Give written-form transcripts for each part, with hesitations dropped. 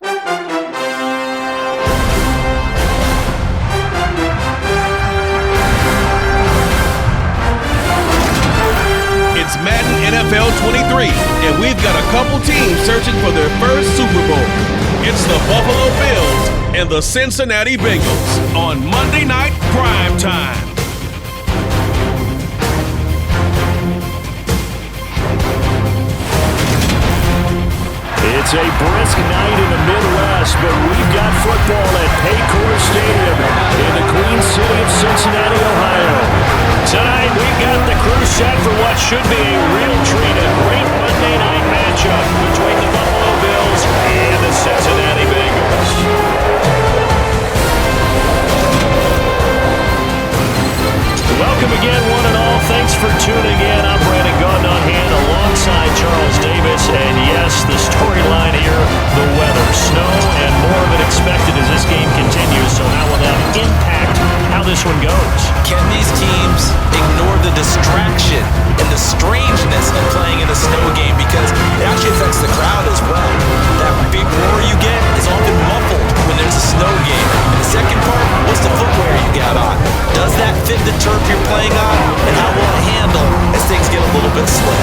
It's Madden NFL 23, and we've got a couple teams searching for their first Super Bowl. It's the Buffalo Bills and the Cincinnati Bengals on Monday Night Prime Time. It's a brisk night in the Midwest, but we've got football at Paycor Stadium in the Queen City of Cincinnati, Ohio. Tonight, we've got the crew set for what should be a real treat, a great Monday night matchup between the Buffalo Bills and the Cincinnati Bengals. Welcome again, one and all. Thanks for tuning in. I'm Brandon Gaunt on hand alongside Charles Davis. And yes, the storyline here, the weather, snow, and more of it expected as this game continues. So how will that impact how this one goes? Can these teams ignore the distraction and the strangeness of playing in a snow game? Because it actually affects the crowd as well. That big roar you get is often muffled when there's a snow game. And the second part, what's the footwear you got on? Does that fit the turf you're playing on? And how will it handle as things get a little bit slick?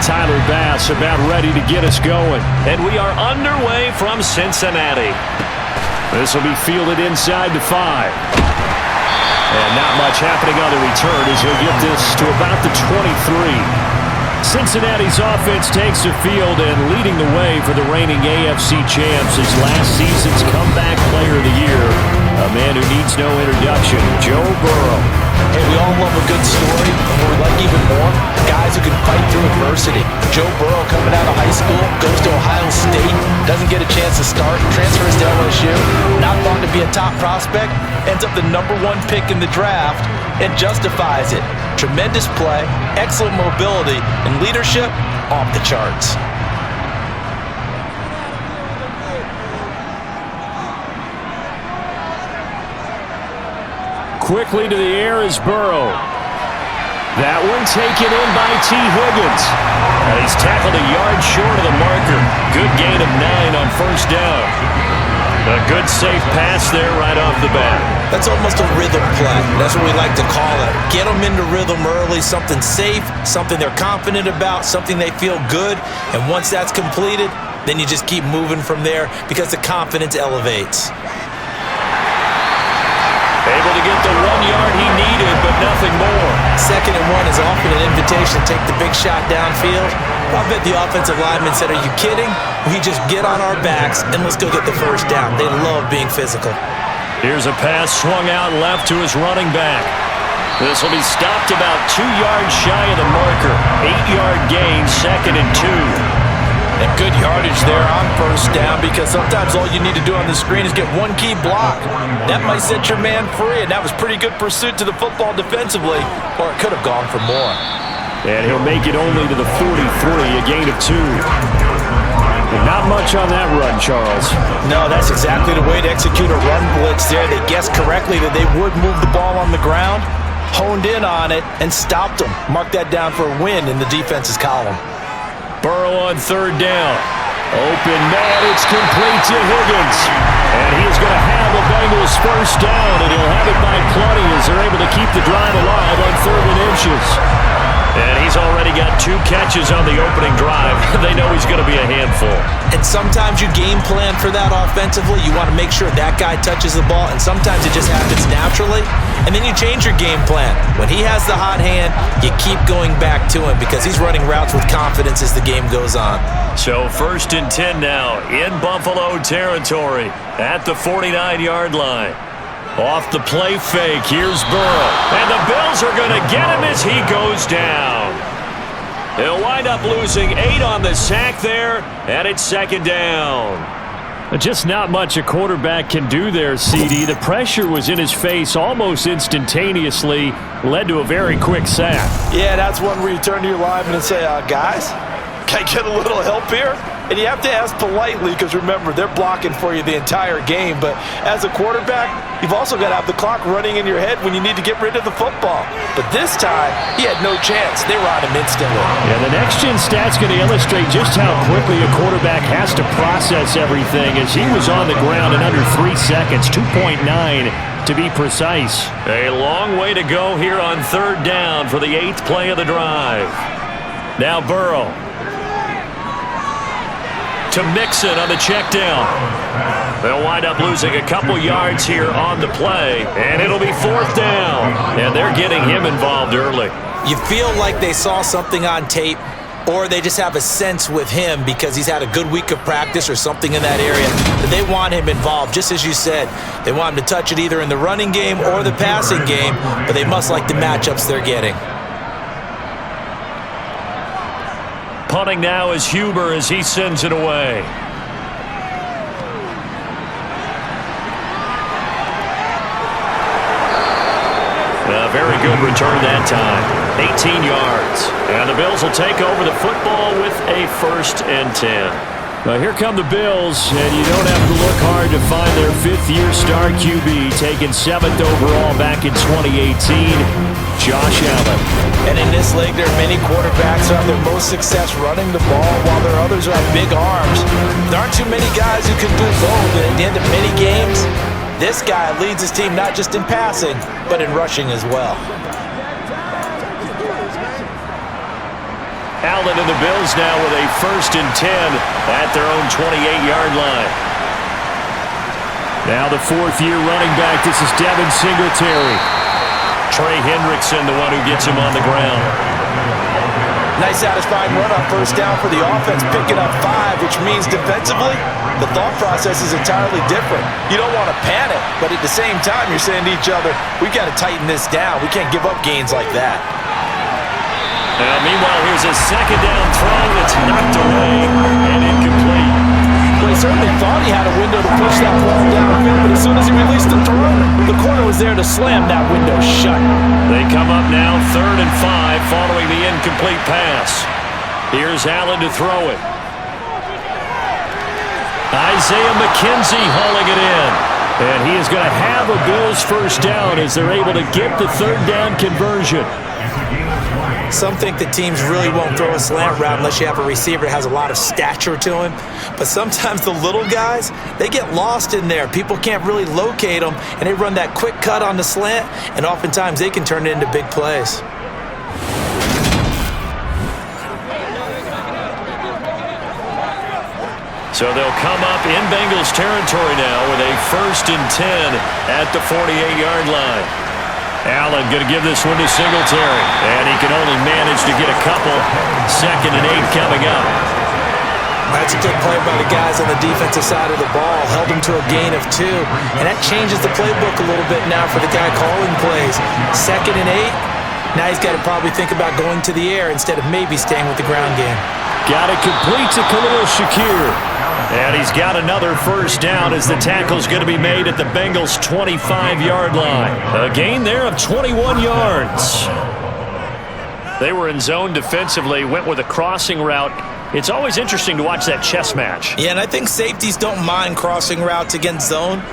Tyler Bass about ready to get us going. And we are underway from Cincinnati. This will be fielded inside the 5. And not much happening on the return as he'll get this to about the 23. Cincinnati's offense takes the field and leading the way for the reigning AFC champs is last season's comeback player of the year. A man who needs no introduction, Joe Burrow. Hey, we all love a good story, and we like even more guys who can fight through adversity. Joe Burrow coming out of high school, goes to Ohio State, doesn't get a chance to start, transfers to LSU, not thought to be a top prospect, ends up the #1 pick in the draft, and justifies it. Tremendous play, excellent mobility, and leadership off the charts. Quickly to the air is Burrow. That one taken in by T. Higgins. And he's tackled a yard short of the marker. Good gain of 9 on first down. A good safe pass there right off the bat. That's almost a rhythm play. That's what we like to call it. Get them into rhythm early, something safe, something they're confident about, something they feel good. And once that's completed, then you just keep moving from there because the confidence elevates. Able to get the 1 yard he needed, but nothing more. 2nd and 1 is often an invitation to take the big shot downfield. I bet the offensive lineman said, "Are you kidding? We just get on our backs and let's go get the first down." They love being physical. Here's a pass swung out left to his running back. This will be stopped about 2 yards shy of the marker. 8-yard gain, 2nd and 2. And good yardage there on first down because sometimes all you need to do on the screen is get one key block. That might set your man free, and that was pretty good pursuit to the football defensively, or it could have gone for more. And he'll make it only to the 43, a gain of 2. And not much on that run, Charles. No, that's exactly the way to execute a run blitz there. They guessed correctly that they would move the ball on the ground, honed in on it, and stopped them. Mark that down for a win in the defense's column. Burrow on 3rd down. Open man, it's complete to Higgins. And he is going to have the Bengals first down, and he'll have it by plenty as they're able to keep the drive alive on 3rd and inches. And he's already got 2 catches on the opening drive. They know he's going to be a handful. And sometimes you game plan for that offensively. You want to make sure that guy touches the ball, and sometimes it just happens naturally. And then you change your game plan. When he has the hot hand, you keep going back to him because he's running routes with confidence as the game goes on. So 1st and 10 now in Buffalo territory at the 49-yard line. Off the play fake, here's Burrow. And the Bills are going to get him as he goes down. They'll wind up losing 8 on the sack there, and it's 2nd down. Just not much a quarterback can do there, CD. The pressure was in his face almost instantaneously, led to a very quick sack. Yeah, that's one where you turn to your lineman and say, guys, can I get a little help here? And you have to ask politely because, remember, they're blocking for you the entire game. But as a quarterback, you've also got to have the clock running in your head when you need to get rid of the football. But this time, he had no chance. They were on him instantly. Yeah, the next-gen stat's going to illustrate just how quickly a quarterback has to process everything, as he was on the ground in under 3 seconds, 2.9 to be precise. A long way to go here on 3rd down for the 8th play of the drive. Now Burrow to Mixon on the check down. They'll wind up losing a couple yards here on the play, and it'll be 4th down. And they're getting him involved early. You feel like they saw something on tape, or they just have a sense with him because he's had a good week of practice or something in that area that they want him involved. Just as you said, they want him to touch it either in the running game or the passing game, but they must like the matchups they're getting. Punting now is Huber as he sends it away. A very good return that time. 18 yards. And the Bills will take over the football with a 1st and 10. Well, here come the Bills, and you don't have to look hard to find their 5th-year star QB, taken 7th overall back in 2018, Josh Allen. And in this league, there are many quarterbacks who have their most success running the ball, while there are others who have big arms. There aren't too many guys who can do both, and at the end of many games, this guy leads his team not just in passing, but in rushing as well. Allen and the Bills now with a 1st and 10 at their own 28-yard line. Now the 4th-year running back, this is Devin Singletary. Trey Hendrickson, the one who gets him on the ground. Nice satisfying run on 1st down for the offense, picking up 5, which means defensively, the thought process is entirely different. You don't want to panic, but at the same time, you're saying to each other, we've got to tighten this down. We can't give up gains like that. Now, meanwhile, here's a 2nd down throw that's knocked away and incomplete. Well, he certainly thought he had a window to push that ball downfield, but as soon as he released the throw, the corner was there to slam that window shut. They come up now 3rd and 5 following the incomplete pass. Here's Allen to throw it. Isaiah McKenzie hauling it in. And he is going to have a Bills 1st down as they're able to get the 3rd down conversion. Some think that teams really won't throw a slant route unless you have a receiver that has a lot of stature to him. But sometimes the little guys, they get lost in there. People can't really locate them, and they run that quick cut on the slant, and oftentimes they can turn it into big plays. So they'll come up in Bengals territory now with a 1st and 10 at the 48-yard line. Allen going to give this one to Singletary, and he can only manage to get a couple. 2nd and 8 coming up. That's a good play by the guys on the defensive side of the ball. Held him to a gain of 2, and that changes the playbook a little bit now for the guy calling plays. 2nd and 8. Now he's got to probably think about going to the air instead of maybe staying with the ground game. Got it complete to Khalil Shakir. And he's got another 1st down as the tackle's going to be made at the Bengals' 25-yard line. A gain there of 21 yards. They were in zone defensively, went with a crossing route. It's always interesting to watch that chess match. Yeah, and I think safeties don't mind crossing routes against zone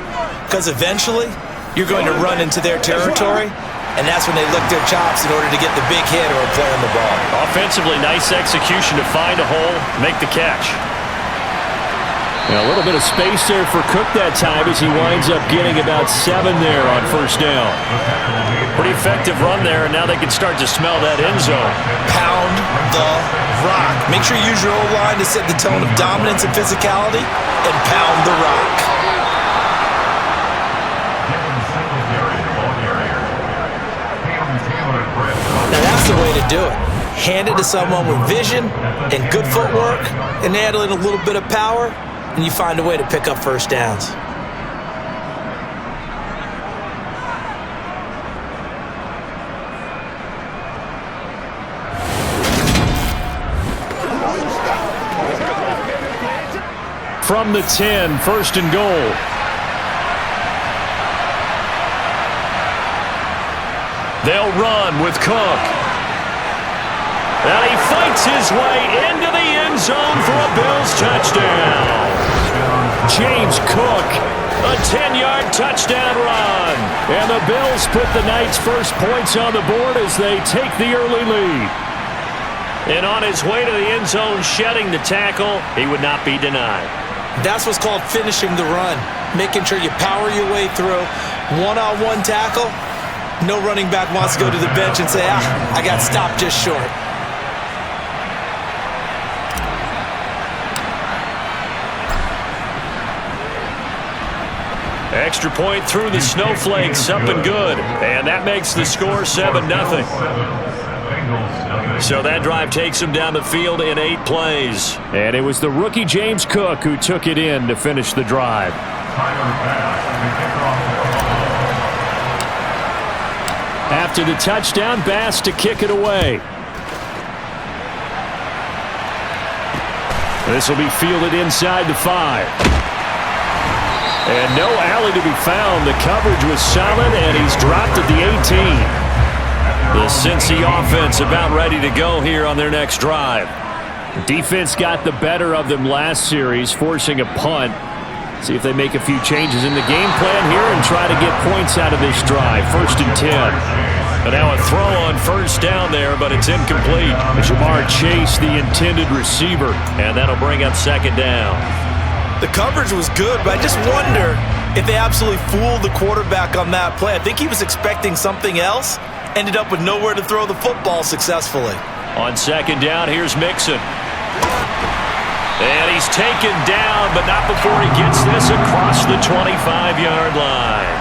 because eventually you're going to run into their territory, and that's when they lick their chops in order to get the big hit or a play on the ball. Offensively, nice execution to find a hole, make the catch. And a little bit of space there for Cook that time as he winds up getting about 7 there on 1st down. Pretty effective run there, and now they can start to smell that end zone. Pound the rock. Make sure you use your O-line to set the tone of dominance and physicality, and pound the rock. Now that's the way to do it. Hand it to someone with vision and good footwork, and add in a little bit of power, and you find a way to pick up 1st downs. from the 10, first and goal. They'll run with Cook. And he fights his way into the end zone for a Bills touchdown. James Cook, a 10-yard touchdown run. And the Bills put the night's first points on the board as they take the early lead. And on his way to the end zone, shedding the tackle, he would not be denied. That's what's called finishing the run. Making sure you power your way through. One-on-one tackle. No running back wants to go to the bench and say, I got stopped just short. Extra point through the snowflakes, up and good. And that makes the score 7-0. So that drive takes him down the field in 8 plays. And it was the rookie James Cook who took it in to finish the drive. After the touchdown, Bass to kick it away. This will be fielded inside the 5. And no alley to be found. The coverage was solid, and he's dropped at the 18. The Cincy offense about ready to go here on their next drive. Defense got the better of them last series, forcing a punt. See if they make a few changes in the game plan here and try to get points out of this drive. First and 10. And now a throw on first down there, but it's incomplete. Jamar Chase, the intended receiver, and that'll bring up second down. The coverage was good, but I just wonder if they absolutely fooled the quarterback on that play. I think he was expecting something else. Ended up with nowhere to throw the football successfully. On second down, here's Mixon. And he's taken down, but not before he gets this across the 25-yard line.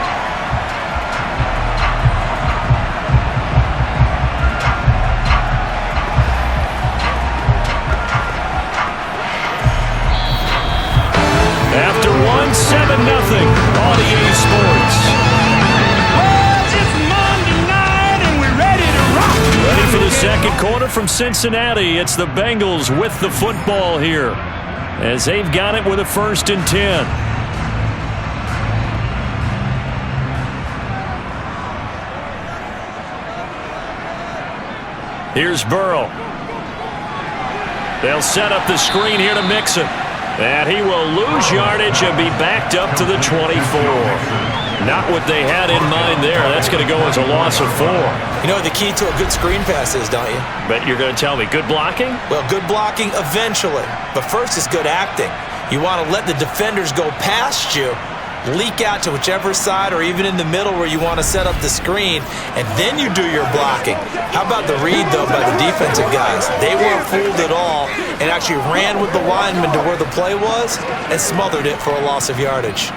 After 7-0 on EA Sports. Well, it's Monday night and we're ready to rock. Ready for the second quarter from Cincinnati. It's the Bengals with the football here as they've got it with a first and 10. Here's Burrow. They'll set up the screen here to Mixon. And he will lose yardage and be backed up to the 24. Not what they had in mind there. That's going to go as a loss of 4. You know what the key to a good screen pass is, don't you? But you're going to tell me, good blocking? Well, good blocking eventually. But first is good acting. You want to let the defenders go past you, leak out to whichever side or even in the middle where you want to set up the screen, and then you do your blocking. How about the read, though, by the defensive guys? They weren't fooled at all and actually ran with the lineman to where the play was and smothered it for a loss of yardage.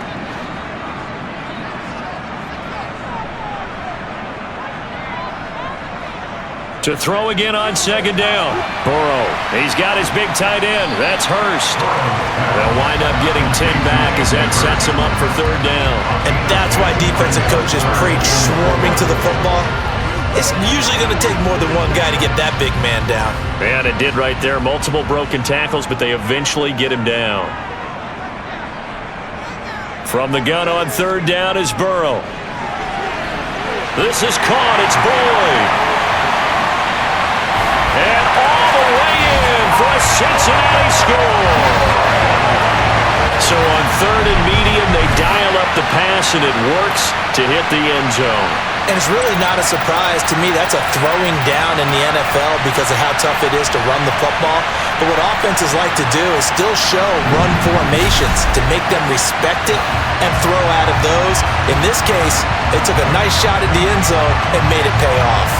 To throw again on second down. Burrow, he's got his big tight end. That's Hurst. They'll wind up getting 10 back as that sets him up for third down. And that's why defensive coaches preach swarming to the football. It's usually going to take more than one guy to get that big man down. And it did right there. Multiple broken tackles, but they eventually get him down. From the gun on third down is Burrow. This is caught. It's Boyd. And all the way in for a Cincinnati score. So on third and medium, they dial up the pass, and it works to hit the end zone. And it's really not a surprise to me. That's a throwing down in the NFL because of how tough it is to run the football. But what offenses like to do is still show run formations to make them respect it and throw out of those. In this case, they took a nice shot at the end zone and made it pay off.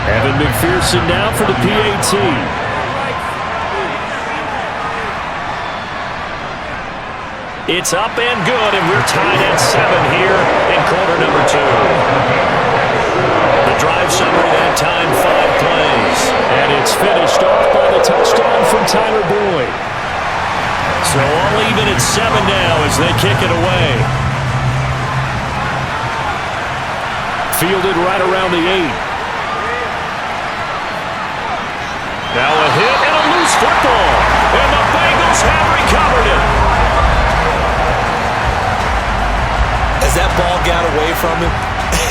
Evan McPherson now for the PAT. It's up and good, and we're tied at 7 here in quarter number 2. The drive summary that time, 5 plays. And it's finished off by the touchdown from Tyler Boyd. So all even at 7 now as they kick it away. Fielded right around the 8. Now a hit from him,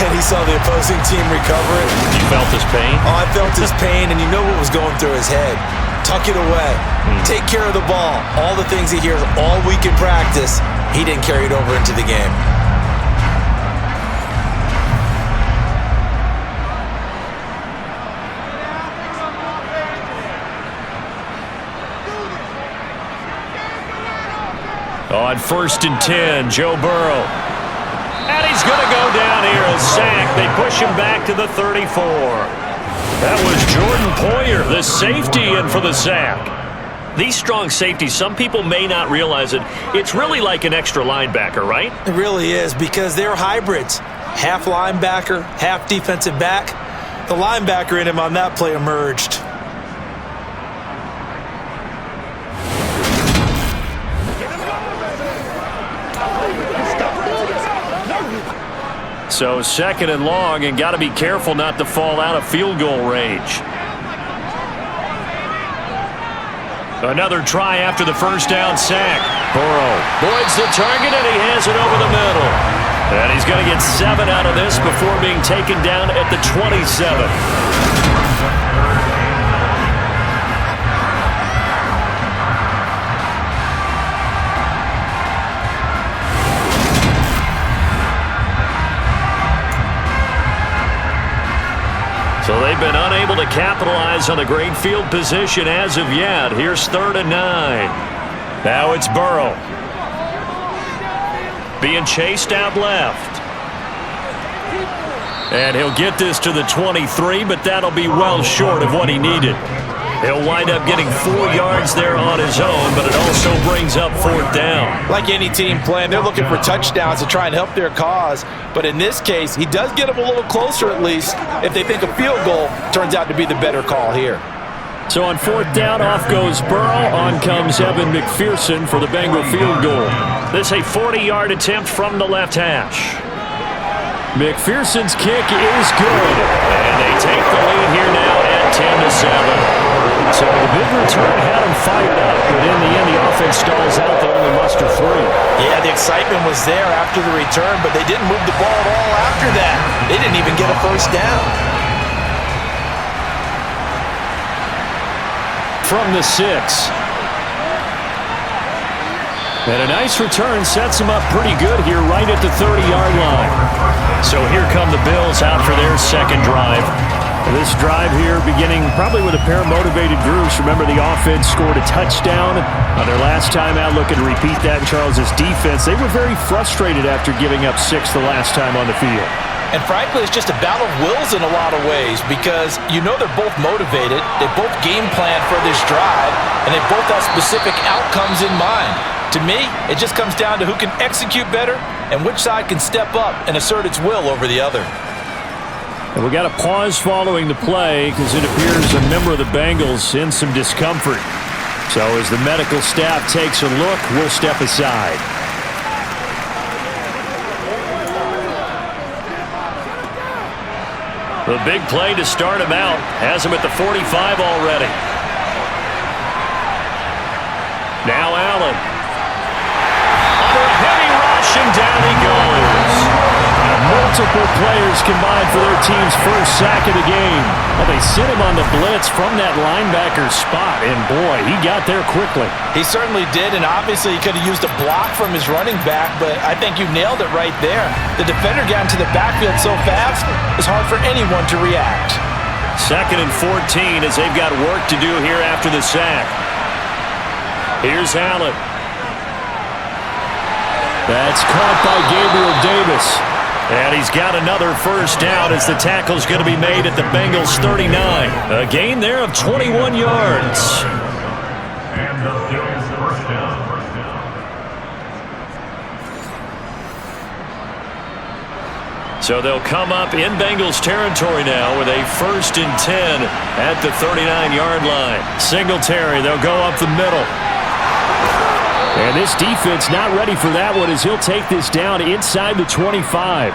and he saw the opposing team recover it. You felt his pain? Oh, I felt his pain, and you know what was going through his head. Tuck it away. Take care of the ball. All the things he hears all week in practice, he didn't carry it over into the game. On 1st and 10, Joe Burrow. And he's going to go down here, a sack. They push him back to the 34. That was Jordan Poyer, the safety, in for the sack. These strong safeties, some people may not realize it. It's really like an extra linebacker, right? It really is, because they're hybrids. Half linebacker, half defensive back. The linebacker in him on that play emerged. So 2nd and long, and got to be careful not to fall out of field goal range. Another try after the first down sack. Burrow voids the target, and he has it over the middle. And he's going to get 7 out of this before being taken down at the 27. So they've been unable to capitalize on the great field position as of yet. Here's 3rd and 9. Now it's Burrow. Being chased out left. And he'll get this to the 23, but that'll be well short of what he needed. He'll wind up getting 4 yards there on his own, but it also brings up 4th down. Like any team playing, they're looking for touchdowns to try and help their cause. But in this case, he does get them a little closer at least if they think a field goal turns out to be the better call here. So on 4th down, off goes Burrow. On comes Evan McPherson for the Bengal field goal. This a 40-yard attempt from the left hash. McPherson's kick is good. And they take the lead here now at 10-7. So the big return had him fired up, but in the end, the offense stalls out. They only muster 3. Yeah, the excitement was there after the return, but they didn't move the ball at all after that. They didn't even get a first down. From the 6. And a nice return sets them up pretty good here right at the 30-yard line. So here come the Bills out for their second drive. This drive here beginning probably with a pair of motivated groups. Remember, the offense scored a touchdown on their last time out. Looking to repeat that in Charles's defense. They were very frustrated after giving up 6 the last time on the field. And frankly, it's just a battle of wills in a lot of ways because you know they're both motivated. They both game plan for this drive, and they both have specific outcomes in mind. To me, it just comes down to who can execute better and which side can step up and assert its will over the other. And we got a pause following the play because it appears a member of the Bengals in some discomfort. So as the medical staff takes a look, we'll step aside. The big play to start him out has him at the 45 already. Now Allen. Under a heavy rush, and down he goes. Multiple players combined for their team's first sack of the game. Well, they sent him on the blitz from that linebacker spot, and boy, he got there quickly. He certainly did, and obviously he could have used a block from his running back, but I think you nailed it right there. The defender got into the backfield so fast, it's hard for anyone to react. 2nd and 14 as they've got work to do here after the sack. Here's Allen. That's caught by Gabriel Davis. And he's got another first down as the tackle's going to be made at the Bengals 39. A gain there of 21 yards. So they'll come up in Bengals territory now with a 1st and 10 at the 39-yard line. Singletary, they'll go up the middle. And this defense not ready for that one as he'll take this down inside the 25.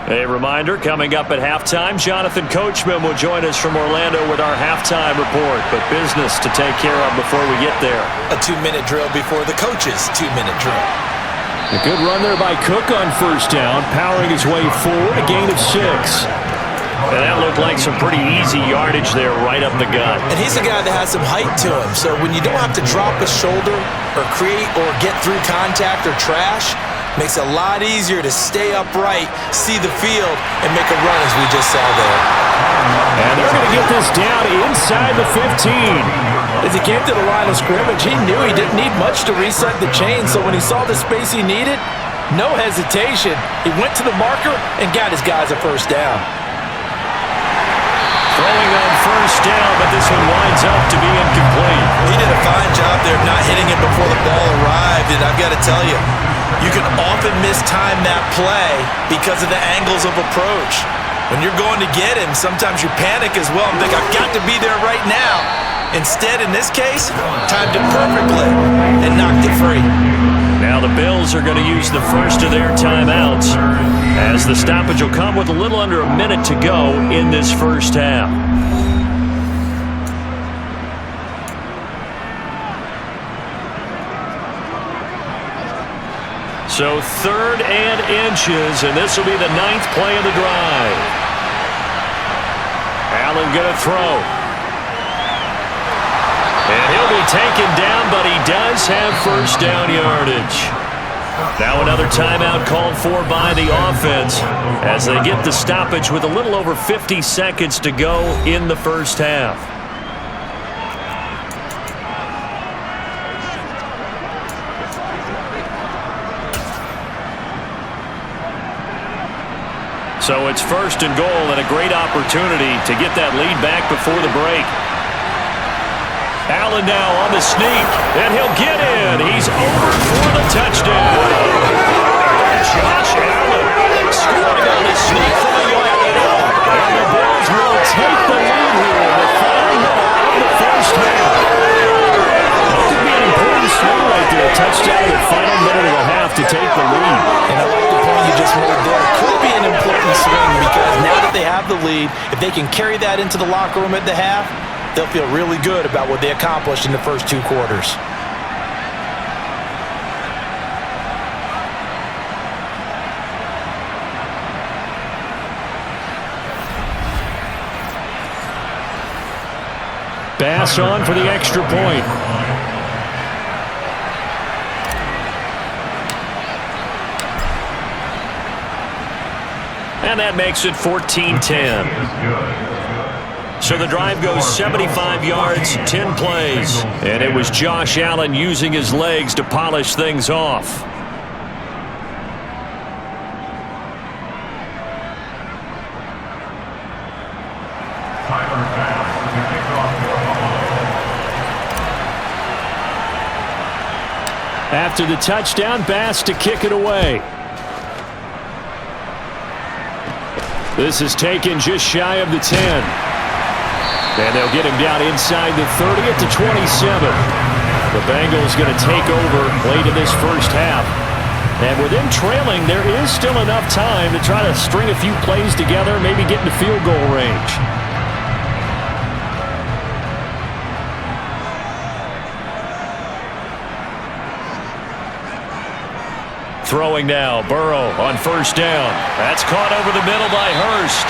A reminder, coming up at halftime, Jonathan Coachman will join us from Orlando with our halftime report, but business to take care of before we get there. A 2-minute drill before the coach's 2-minute drill. A good run there by Cook on first down, powering his way forward, a gain of 6. And that looked like some pretty easy yardage there right up the gut. And he's a guy that has some height to him, so when you don't have to drop a shoulder or create or get through contact or trash, makes it a lot easier to stay upright, see the field, and make a run as we just saw there. And they're going to get this down inside the 15. As he came to the line of scrimmage, he knew he didn't need much to reset the chain, so when he saw the space he needed, no hesitation. He went to the marker and got his guys a first down. Throwing on first down, but this one winds up to be incomplete. He did a fine job there of not hitting it before the ball arrived, and I've got to tell you, you can often mistime that play because of the angles of approach. When you're going to get him, sometimes you panic as well and think, I've got to be there right now. Instead, in this case, timed it perfectly and knocked it free. Now the Bills are going to use the first of their timeouts as the stoppage will come with a little under a minute to go in this first half. So 3rd and inches, and this will be the 9th play of the drive. Allen going to throw. And he'll be taken down, but he does have first down yardage. Now another timeout called for by the offense as they get the stoppage with a little over 50 seconds to go in the first half. So it's 1st and goal and a great opportunity to get that lead back before the break. Allen now on the sneak, and he'll get in. He's over for the touchdown. Josh Allen scoring on the sneak from the yard. And the Bills will take the lead here in the final minute of the first half. That could be an important swing right there. A touchdown in the final minute of the half to take the lead. And I like the point you just made there. It could be an important swing because now that they have the lead, if they can carry that into the locker room at the half, they'll feel really good about what they accomplished in the first 2 quarters. Bass on for the extra point. And that makes it 14-10. So the drive goes 75 yards, 10 plays. And it was Josh Allen using his legs to polish things off. After the touchdown, Bass to kick it away. This is taken just shy of the 10. And they'll get him down inside the 30 at the 27. The Bengals going to take over late in this first half. And with them trailing, there is still enough time to try to string a few plays together, maybe get into field goal range. Throwing now, Burrow on first down. That's caught over the middle by Hurst.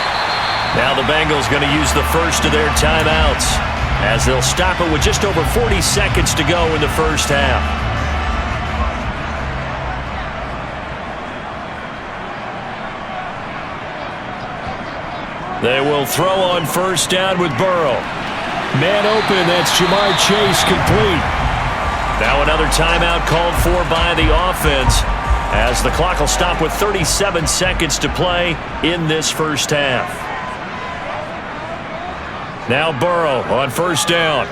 Now the Bengals going to use the first of their timeouts as they'll stop it with just over 40 seconds to go in the first half. They will throw on first down with Burrow. Man open, that's Jamar Chase complete. Now another timeout called for by the offense as the clock will stop with 37 seconds to play in this first half. Now Burrow on first down.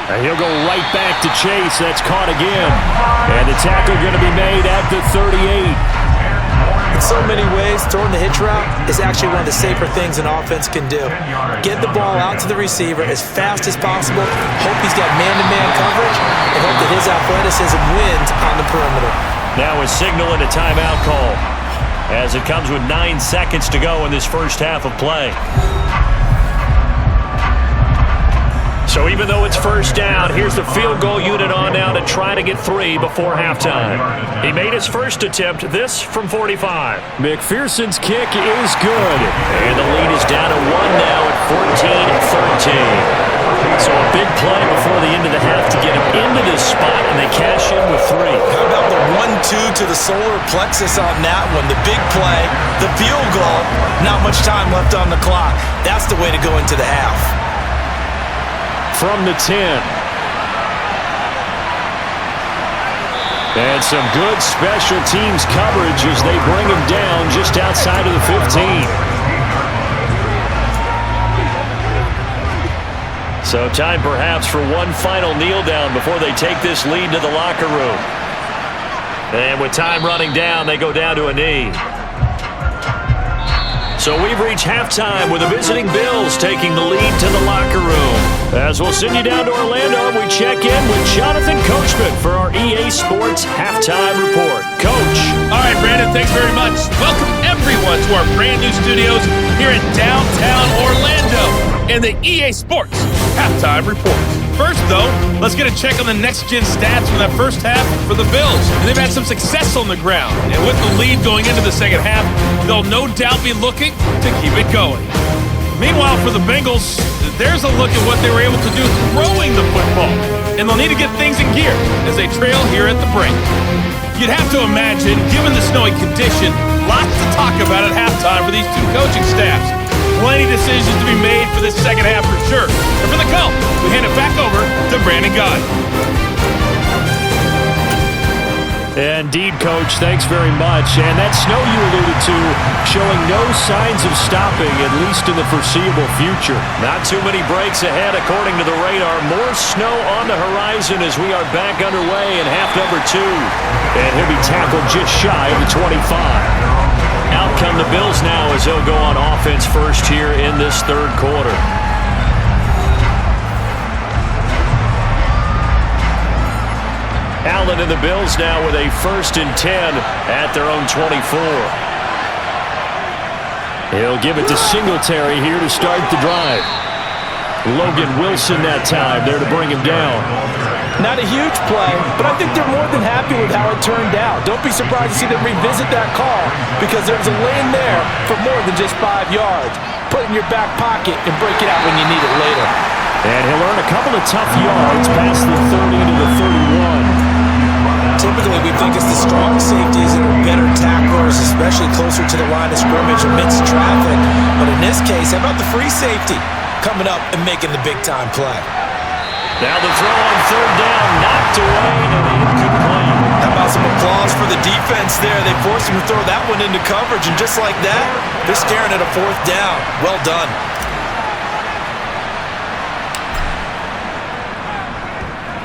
And he'll go right back to Chase. That's caught again. And the tackle going to be made at the 38. In so many ways, throwing the hitch route is actually one of the safer things an offense can do. Get the ball out to the receiver as fast as possible, hope he's got man-to-man coverage, and hope that his athleticism wins on the perimeter. Now a signal and a timeout call. as it comes with 9 seconds to go in this first half of play. So even though it's first down, here's the field goal unit on now to try to get 3 before halftime. He made his first attempt, this from 45. McPherson's kick is good. And the lead is down to 1 now at 14-13. So a big play before the end of the half to get him into this spot, and they cash in with 3. How about the 1-2 to the solar plexus on that one? The big play, the field goal, not much time left on the clock. That's the way to go into the half. From the 10. And some good special teams coverage as they bring him down just outside of the 15. So time perhaps for one final kneel down before they take this lead to the locker room. And with time running down, they go down to a knee. So we've reached halftime with the visiting Bills taking the lead to the locker room. As we'll send you down to Orlando, we check in with Jonathan Coachman for our EA Sports Halftime Report. Coach. All right, Brandon, thanks very much. Welcome everyone to our brand new studios here in downtown Orlando and the EA Sports Halftime Report. First, though, let's get a check on the next-gen stats from that first half for the Bills. They've had some success on the ground, and with the lead going into the second half, they'll no doubt be looking to keep it going. Meanwhile, for the Bengals, there's a look at what they were able to do throwing the football, and they'll need to get things in gear as they trail here at the break. You'd have to imagine, given the snowy condition, lots to talk about at halftime for these two coaching staffs. Plenty of decisions to be made for this second half for sure. And for the call, we hand it back over to Brandon Gaudin. Indeed, Coach. Thanks very much. And that snow you alluded to showing no signs of stopping, at least in the foreseeable future. Not too many breaks ahead, according to the radar. More snow on the horizon as we are back underway in half number 2. And he'll be tackled just shy of the 25. Out come the Bills now as they'll go on offense first here in this third quarter. Allen and the Bills now with a 1st and 10 at their own 24. He'll give it to Singletary here to start the drive. Logan Wilson that time there to bring him down. Not a huge play, but I think they're more than happy with how it turned out. Don't be surprised to see them revisit that call because there's a lane there for more than just 5 yards. Put it in your back pocket and break it out when you need it later. And he'll earn a couple of tough yards past the 30 to the 31. Typically, we think it's the strong safeties that are better tacklers, especially closer to the line of scrimmage amidst traffic. But in this case, how about the free safety coming up and making the big-time play? Now the throw on 3rd down, knocked away, and incomplete. How about some applause for the defense there? They forced him to throw that one into coverage, and just like that, they're staring at a 4th down. Well done.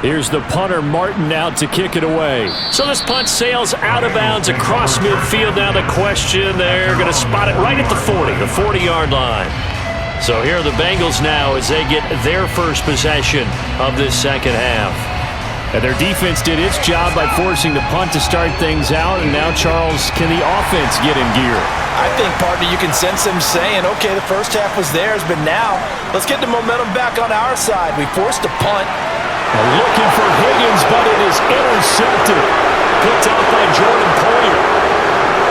Here's the punter, Martin, out to kick it away. So this punt sails out of bounds across midfield. Now the question, they're going to spot it right at the 40, the 40-yard line. So here are the Bengals now as they get their first possession of this second half. And their defense did its job by forcing the punt to start things out. And now, Charles, can the offense get in gear? I think, partner, you can sense them saying, okay, the first half was theirs, but now let's get the momentum back on our side. We forced a punt. Looking for Higgins, but it is intercepted. Picked out by Jordan Poyer.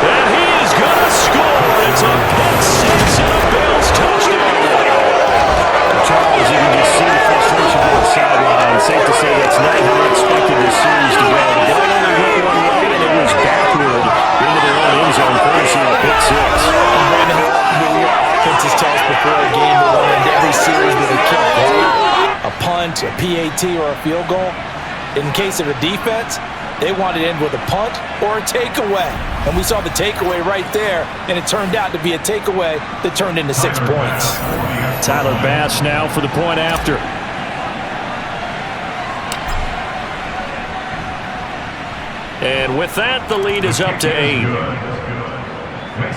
And he is going to score. It's a pick six and a Bills touchdown. Charles, you can just see the frustration on the sideline. Safe to say that's not how I expected this series to go. The guy only went one way, and it was backward into their own end zone, courtesy of a pick six. Brandon, offenses tell us before a game will end every series with a kick, a punt, a PAT, or a field goal. In case of a defense, they want it in with a punt or a takeaway. And we saw the takeaway right there, and it turned out to be a takeaway that turned into 6 points. Tyler Bass now for the point after. And with that, the lead is up to 8.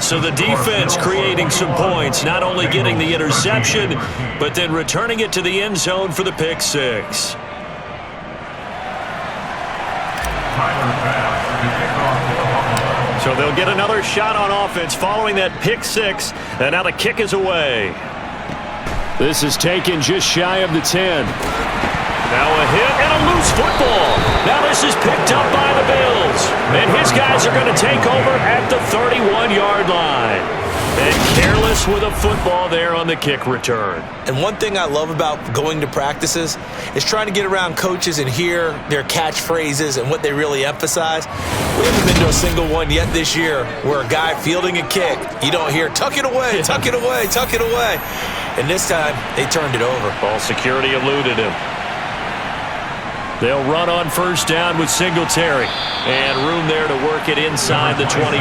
So the defense creating some points, not only getting the interception, but then returning it to the end zone for the pick six. So So they'll get another shot on offense following that pick six. And now the kick is away. This is taken just shy of the 10. Now a hit and a loose football. Now this is picked up by the Bills. And his guys are going to take over at the 31-yard line. And careless with a football there on the kick return. And one thing I love about going to practices is trying to get around coaches and hear their catchphrases and what they really emphasize. We haven't been to a single one yet this year where a guy fielding a kick, you don't hear, tuck it away, tuck it away, tuck it away. And this time, they turned it over. Ball security eluded him. They'll run on first down with Singletary. And room there to work it inside the 25.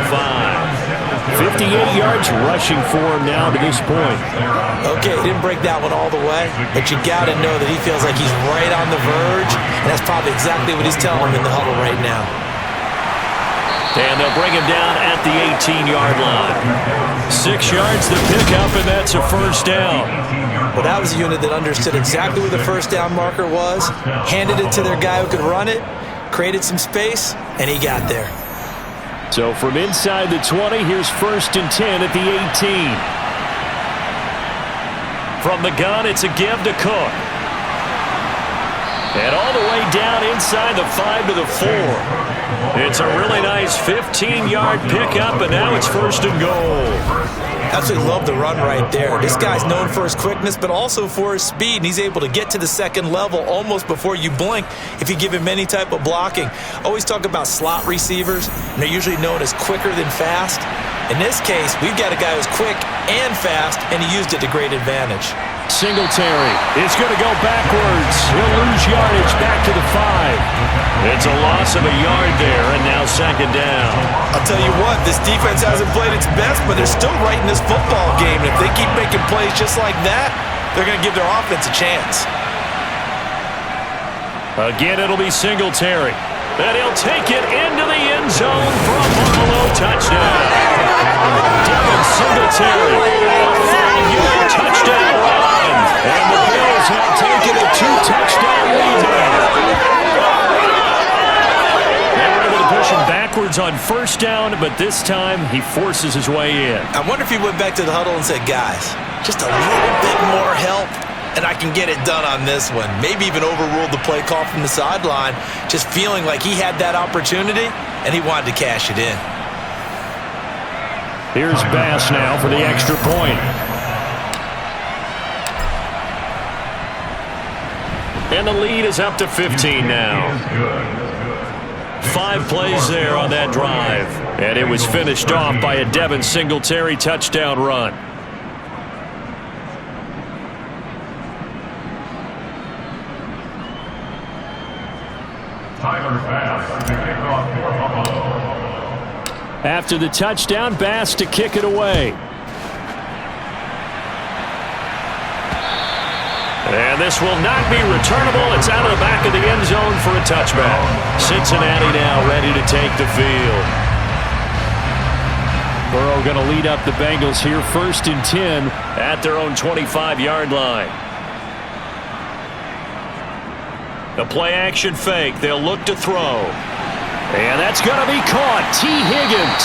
58 yards rushing for him now to this point. Okay, he didn't break that one all the way, but you got to know that he feels like he's right on the verge, and that's probably exactly what he's telling him in the huddle right now. And they'll bring him down at the 18-yard line. 6 yards to pick up, and that's a first down. Well, that was a unit that understood exactly where the first down marker was, handed it to their guy who could run it, created some space, and he got there. So from inside the 20, here's 1st and 10 at the 18. From the gun, it's a give to Cook. And all the way down inside the 5 to the 4. It's a really nice 15-yard pickup, and now it's 1st and goal. Absolutely love the run right there. This guy's known for his quickness, but also for his speed, and he's able to get to the second level almost before you blink if you give him any type of blocking. Always talk about slot receivers, and they're usually known as quicker than fast. In this case, we've got a guy who's quick and fast, and he used it to great advantage. Singletary is going to go backwards. He'll lose yardage back to the 5. It's a loss of a yard there, and now 2nd down. I'll tell you what, this defense hasn't played its best, but they're still right in this football game. And if they keep making plays just like that, they're going to give their offense a chance. Again, it'll be Singletary. And he'll take it into the end zone for a Buffalo touchdown. Devin Singletary, a 5-yard touchdown run. And the Bills have taken a 2-touchdown lead there. They were able to push him backwards on first down, but this time he forces his way in. I wonder if he went back to the huddle and said, guys, just a little bit more help, and I can get it done on this one. Maybe even overruled the play call from the sideline, just feeling like he had that opportunity, and he wanted to cash it in. Here's Bass now for the extra point. And the lead is up to 15 now. 5 plays there on that drive. And it was finished off by a Devin Singletary touchdown run. After the touchdown, Bass to kick it away. And this will not be returnable. It's out of the back of the end zone for a touchback. Cincinnati now ready to take the field. Burrow going to lead up the Bengals here, 1st and 10 at their own 25-yard line. The play-action fake. They'll look to throw. And that's going to be caught. T. Higgins.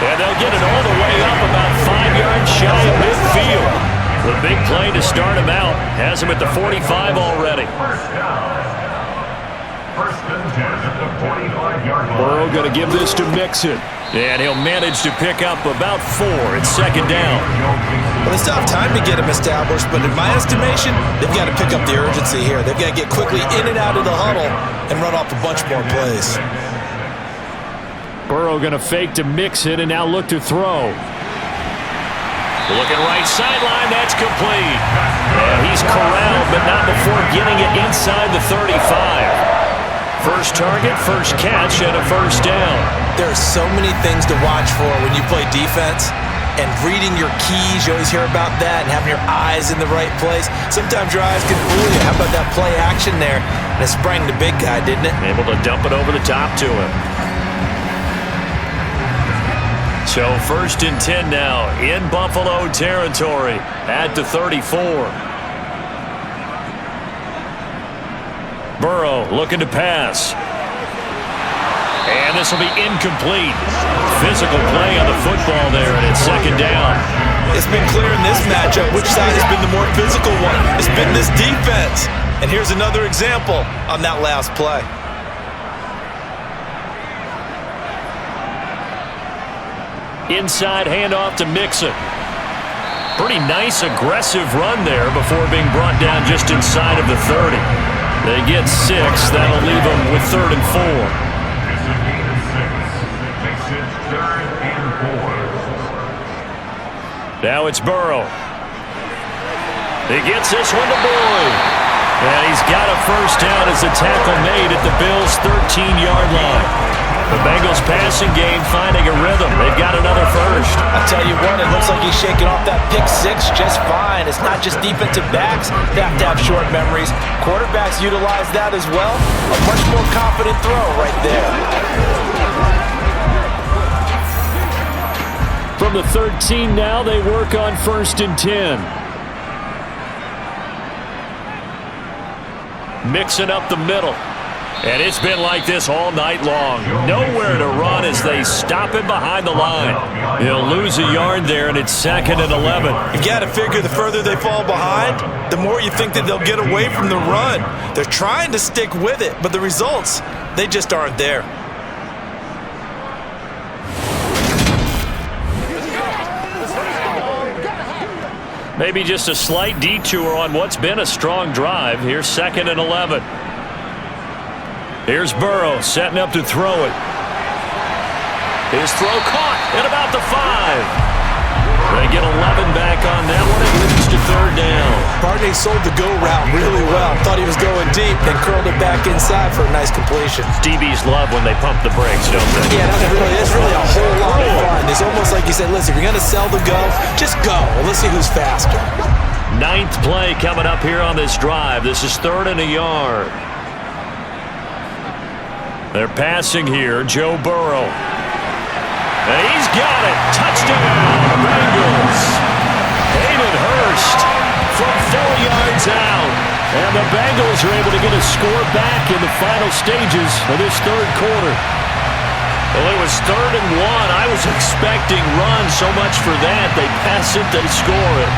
And they'll get it all the way up about 5 yards shy of midfield. The big play to start him out has him at the 45 already. Burrow going to give this to Mixon. And he'll manage to pick up about 4. It's 2nd down. Well, they still have time to get him established, but in my estimation, they've got to pick up the urgency here. They've got to get quickly in and out of the huddle and run off a bunch more plays. Burrow going to fake to Mixon and now look to throw. Looking right sideline, that's complete. And he's corralled, but not before getting it inside the 35. First target, first catch, and a first down. There are so many things to watch for when you play defense. And reading your keys, you always hear about that, and having your eyes in the right place. Sometimes your eyes can fool you. How about that play action there? And it sprang the big guy, didn't it? Able to dump it over the top to him. So 1st and 10 now in Buffalo territory at the 34. Burrow looking to pass. And this will be incomplete. Physical play on the football there, and it's second down. It's been clear in this matchup which side has been the more physical one. It's been this defense. And here's another example on that last play. Inside handoff to Mixon. Pretty nice, aggressive run there before being brought down just inside of the 30. They get 6. That'll leave them with 3rd and 4. Now it's Burrow. He gets this one to Boyd. And he's got a first down as the tackle made at the Bills' 13-yard line. The Bengals passing game finding a rhythm. They've got another first. I'll tell you what, it looks like he's shaking off that pick 6 just fine. It's not just defensive backs. They have to have short memories. Quarterbacks utilize that as well. A much more confident throw right there. From the 13 now, they work on 1st and 10. Mixing up the middle. And it's been like this all night long. Nowhere to run as they stop him behind the line. He'll lose a yard there, and it's 2nd and 11. You got to figure the further they fall behind, the more you think that they'll get away from the run. They're trying to stick with it, but the results, they just aren't there. Maybe just a slight detour on what's been a strong drive. Here's 2nd and 11. Here's Burrow setting up to throw it. His throw caught at about the 5. They get 11 back on that one. It leads to 3rd down. Barney sold the go route really well. Thought he was going deep and curled it back inside for a nice completion. DBs love when they pump the brakes, don't they? Yeah, it's really a whole lot of fun. It's almost like you said, listen, if you're going to sell the go, just go. Well, let's see who's faster. 9th play coming up here on this drive. This is 3rd and a yard. They're passing here. Joe Burrow. And he's got it. Touchdown, Bengals. Hayden Hurst from 4 yards out. And the Bengals are able to get a score back in the final stages of this 3rd quarter. Well, it was 3rd and 1. I was expecting run so much for that. They pass it, they score it.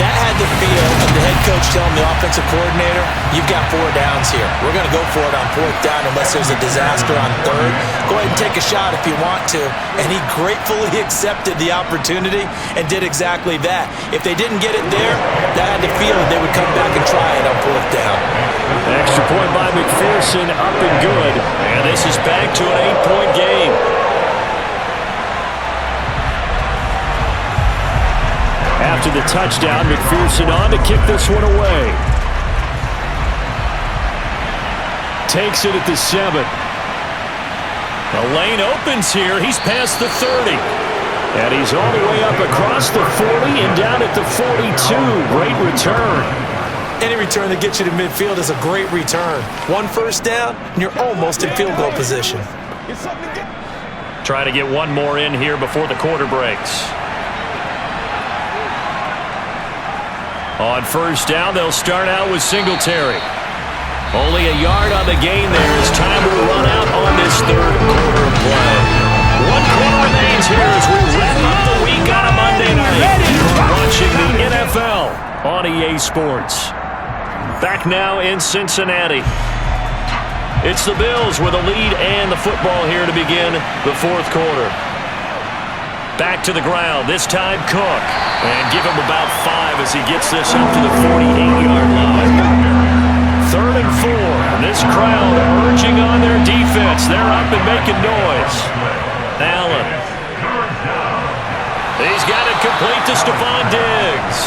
That had the feel of the head coach telling the offensive coordinator, you've got 4 downs here. We're going to go for it on 4th down unless there's a disaster on 3rd. Go ahead and take a shot if you want to. And he gratefully accepted the opportunity and did exactly that. If they didn't get it there, that had the feel that they would come back and try it on 4th down. Extra point by McPherson, up and good. And this is back to an 8-point game. After the touchdown, McPherson on to kick this one away. Takes it at the 7. The lane opens here. He's past the 30. And he's all the way up across the 40 and down at the 42. Great return. Any return that gets you to midfield is a great return. 1 first down, and you're almost in field goal position. Try to get one more in here before the quarter breaks. On 1st down, they'll start out with Singletary. Only a yard on the gain there as time will run out on this 3rd quarter play. 1 quarter remains here as we wrap up the week on a Monday night. You're watching the NFL on EA Sports. Back now in Cincinnati. It's the Bills with a lead and the football here to begin the 4th quarter. Back to the ground, this time Cook. And give him about 5 as he gets this up to the 48-yard line. 3rd and 4. This crowd urging on their defense. They're up and making noise. Allen. He's got it complete to Stephon Diggs.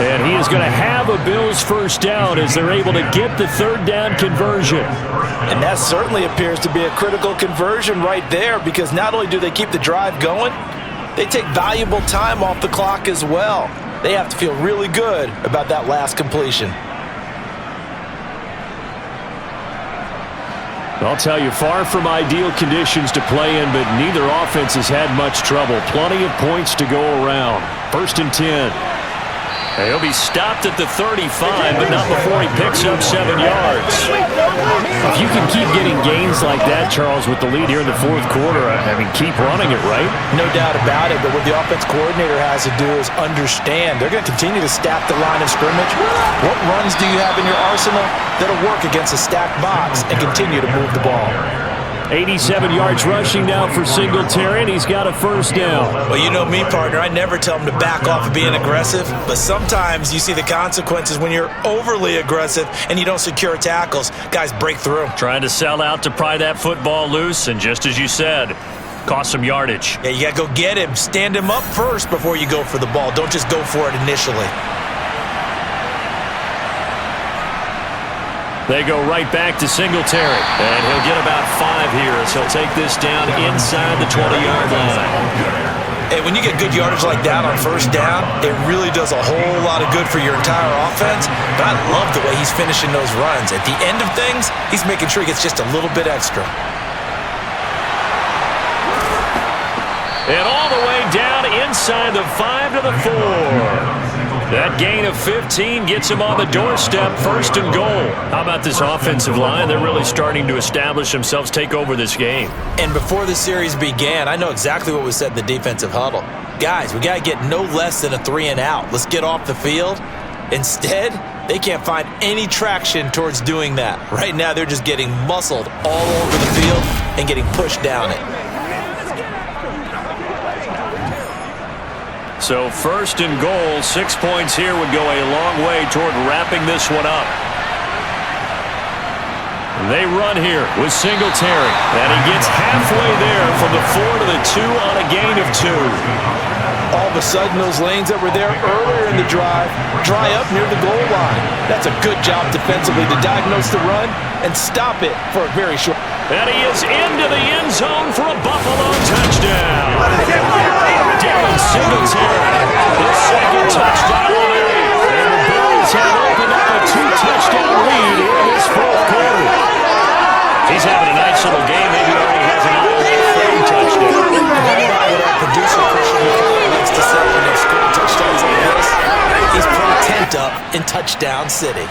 And he is going to have a Bills first down as they're able to get the 3rd down conversion. And that certainly appears to be a critical conversion right there because not only do they keep the drive going, they take valuable time off the clock as well. They have to feel really good about that last completion. I'll tell you, far from ideal conditions to play in, but neither offense has had much trouble. Plenty of points to go around. 1st and 10. He'll be stopped at the 35, but not before he picks up 7 yards. If you can keep getting gains like that, Charles, with the lead here in the fourth quarter, I mean, keep running it, right? No doubt about it, but what the offense coordinator has to do is understand they're going to continue to stack the line of scrimmage. What runs do you have in your arsenal that'll work against a stacked box and continue to move the ball? 87 yards rushing now for Singletary, and he's got a first down. Well, you know me, partner. I never tell him to back off of being aggressive, but sometimes you see the consequences when you're overly aggressive and you don't secure tackles. Guys break through. Trying to sell out to pry that football loose, and just as you said, cost some yardage. Yeah, you got to go get him. Stand him up first before you go for the ball. Don't just go for it initially. They go right back to Singletary, and he'll get about 5 here as he'll take this down inside the 20-yard line. Hey, when you get good yardage like that on first down, it really does a whole lot of good for your entire offense. But I love the way he's finishing those runs. At the end of things, he's making sure he gets just a little bit extra. And all the way down inside the 5 to the 4. That gain of 15 gets him on the doorstep, first and goal. How about this offensive line? They're really starting to establish themselves, take over this game. And before the series began, I know exactly what was said in the defensive huddle. Guys, we got to get no less than a 3 and out. Let's get off the field. Instead, they can't find any traction towards doing that. Right now, they're just getting muscled all over the field and getting pushed down it. So first and goal, 6 points here would go a long way toward wrapping this one up. They run here with Singletary, and he gets halfway there from the 4 to the 2 on a gain of 2. All of a sudden, those lanes that were there earlier in the drive dry up near the goal line. That's a good job defensively to diagnose the run and stop it for a very short. And he is into the end zone for a Buffalo touchdown. Devin Singletary, his second touchdown already. And the Bills have opened up a 2-touchdown lead in this fourth quarter. He's having a nice little game. Maybe he already has an third touchdown. What our producer Christian likes to say when they score touchdowns like this, he's put a tent up in Touchdown City.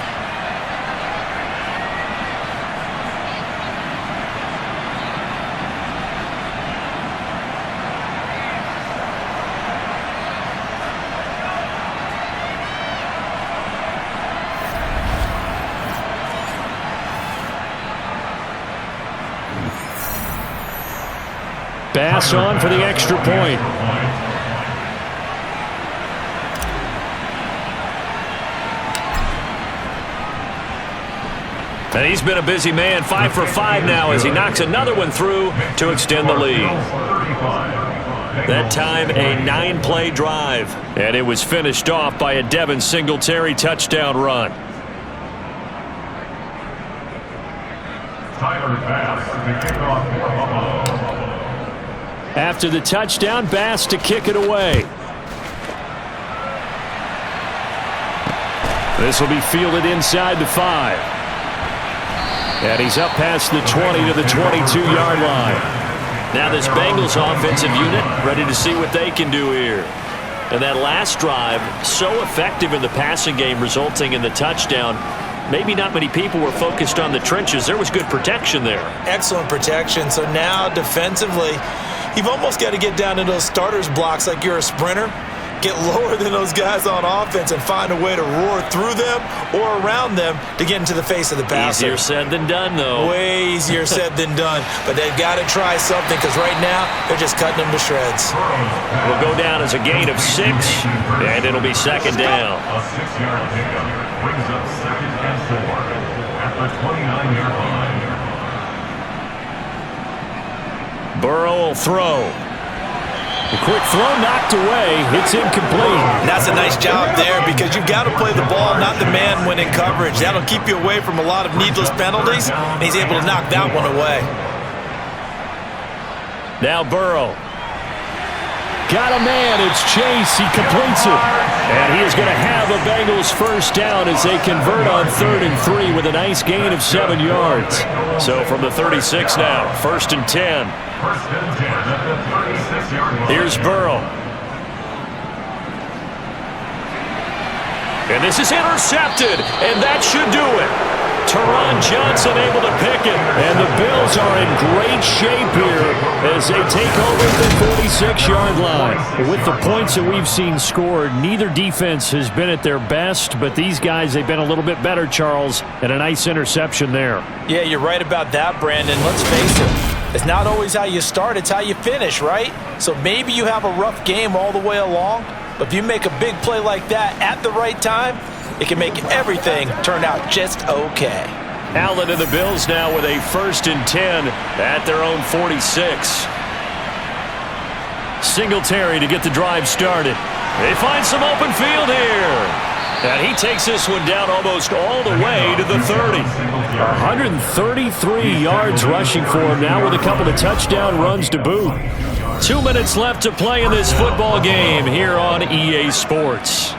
Bass on for the extra point. And he's been a busy man, 5 for 5 now as he knocks another one through to extend the lead. That time a 9-play drive, and it was finished off by a Devin Singletary touchdown run. After the touchdown, Bass to kick it away. This will be fielded inside the 5. And he's up past the 20 to the 22-yard line. Now this Bengals offensive unit ready to see what they can do here. And that last drive, so effective in the passing game, resulting in the touchdown. Maybe not many people were focused on the trenches. There was good protection there. Excellent protection. So now defensively, you've almost got to get down to those starters blocks like you're a sprinter. Get lower than those guys on offense and find a way to roar through them or around them to get into the face of the passer. Easier said than done, though. Way easier said than done. But they've got to try something because right now they're just cutting them to shreds. Will go down as a gain of 6, and it'll be second down. A 6-yard pickup brings up 2nd and 4 at the 29-yard line. Burrow will throw. The quick throw knocked away. It's incomplete. That's a nice job there because you've got to play the ball, not the man when in coverage. That'll keep you away from a lot of needless penalties, and he's able to knock that one away. Now Burrow. Got a man. It's Chase. He completes it. And he is going to have a Bengals first down as they convert on 3rd and 3 with a nice gain of 7 yards. So from the 36 now, 1st and 10. First and 10 at the 36-yard line. Here's Burrow. And this is intercepted, and that should do it. Teron Johnson able to pick it. And the Bills are in great shape here as they take over the 46-yard line. With the points that we've seen scored, neither defense has been at their best, but these guys, they've been a little bit better, Charles, and a nice interception there. Yeah, you're right about that, Brandon. Let's face it. It's not always how you start, it's how you finish, right? So maybe you have a rough game all the way along, but if you make a big play like that at the right time, it can make everything turn out just okay. Allen and the Bills now with a 1st and 10 at their own 46. Singletary to get the drive started. They find some open field here. And he takes this one down almost all the way to the 30. 133 yards rushing for him now with a couple of touchdown runs to boot. 2 minutes left to play in this football game here on EA Sports.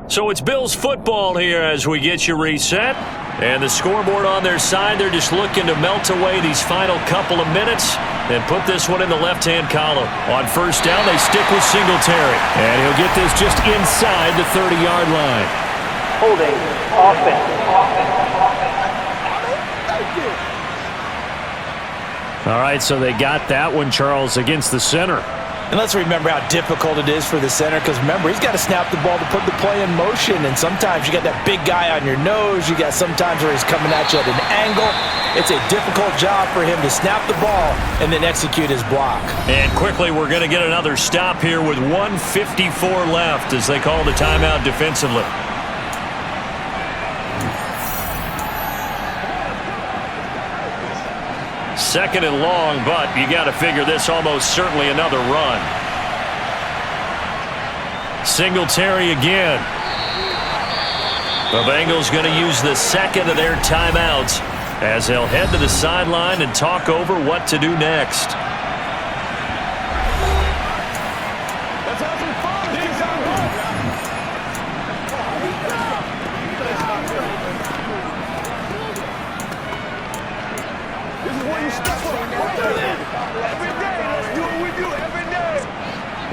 So it's Bills football here as we get you reset. And the scoreboard on their side, they're just looking to melt away these final couple of minutes and put this one in the left-hand column. On 1st down, they stick with Singletary. And he'll get this just inside the 30-yard line. Holding offense. All right, so they got that one, Charles, against the center. And let's remember how difficult it is for the center, because remember, he's got to snap the ball to put the play in motion, and sometimes you got that big guy on your nose. You got sometimes where he's coming at you at an angle. It's a difficult job for him to snap the ball and then execute his block. And quickly, we're going to get another stop here with 1:54 left as they call the timeout defensively. Second and long, but you got to figure this almost certainly another run. Singletary again. The Bengals going to use the second of their timeouts as they'll head to the sideline and talk over what to do next.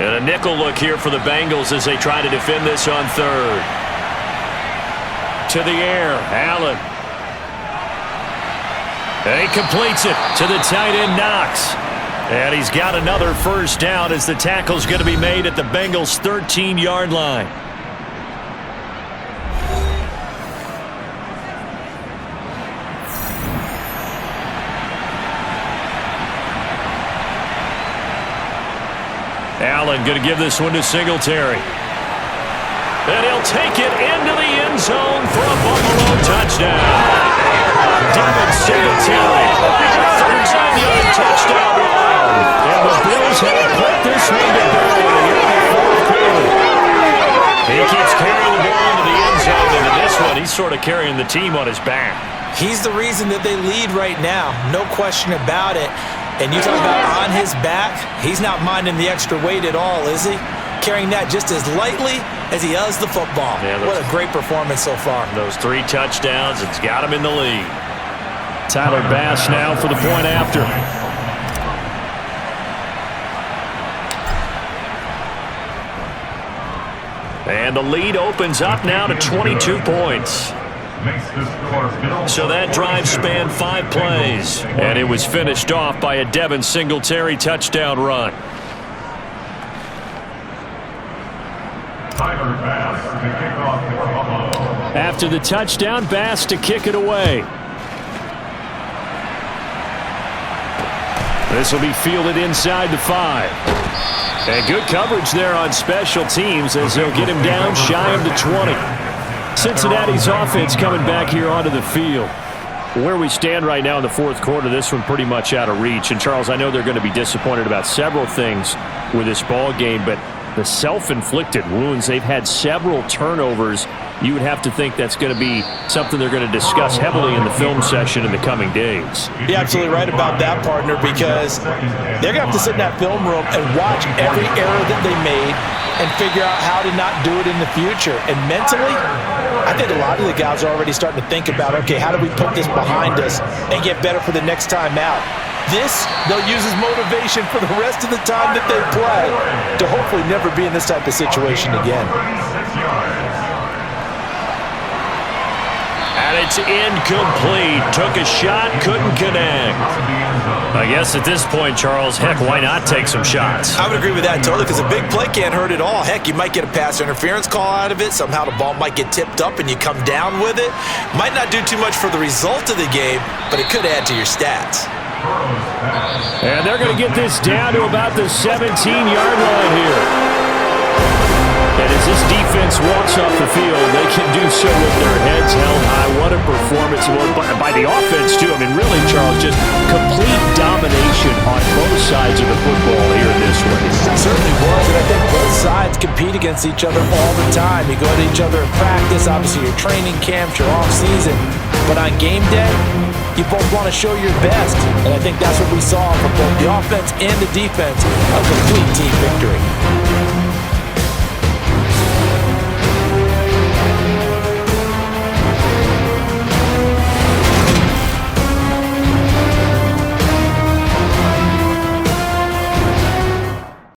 And a nickel look here for the Bengals as they try to defend this on 3rd. To the air, Allen. And he completes it to the tight end, Knox. And he's got another 1st down as the tackle's going to be made at the Bengals' 13-yard line. Allen going to give this one to Singletary. And he'll take it into the end zone for a Buffalo touchdown. Devin Singletary. 13-yard touchdown run. And the Bills have put this one to bed here in the 4th quarter. He keeps carrying the ball into the end zone. And in this one, he's sort of carrying the team on his back. He's the reason that they lead right now. No question about it. And you talk about on his back, he's not minding the extra weight at all, is he? Carrying that just as lightly as he does the football. Yeah, what a great performance so far. Those 3 touchdowns, it's got him in the lead. Tyler Bass now for the point after. And the lead opens up now to 22 points. So that drive spanned 5 plays, and it was finished off by a Devin Singletary touchdown run. After the touchdown, Bass to kick it away. This will be fielded inside the 5. And good coverage there on special teams as they'll get him down shy of the 20. Cincinnati's offense coming back here onto the field. Where we stand right now in the 4th quarter, this one pretty much out of reach. And, Charles, I know they're going to be disappointed about several things with this ball game, but the self-inflicted wounds, they've had several turnovers. You would have to think that's going to be something they're going to discuss heavily in the film session in the coming days. You're absolutely right about that, partner, because they're going to have to sit in that film room and watch every error that they made and figure out how to not do it in the future. And mentally, I think a lot of the guys are already starting to think about, okay, how do we put this behind us and get better for the next time out? This, they'll use as motivation for the rest of the time that they play to hopefully never be in this type of situation again. And it's incomplete. Took a shot, couldn't connect. I guess at this point, Charles, heck, why not take some shots? I would agree with that totally, because a big play can't hurt at all. Heck, you might get a pass interference call out of it. Somehow the ball might get tipped up and you come down with it. Might not do too much for the result of the game, but it could add to your stats. And they're going to get this down to about the 17-yard line here. And as this defense walks off the field, they can do so with their heads held high. What a performance by the offense, too. I mean, really, Charles, just complete domination on both sides of the football here in this one. It certainly was, and I think both sides compete against each other all the time. You go at each other in practice, obviously your training camps, your off-season. But on game day, you both want to show your best. And I think that's what we saw from both the offense and the defense, a complete team victory.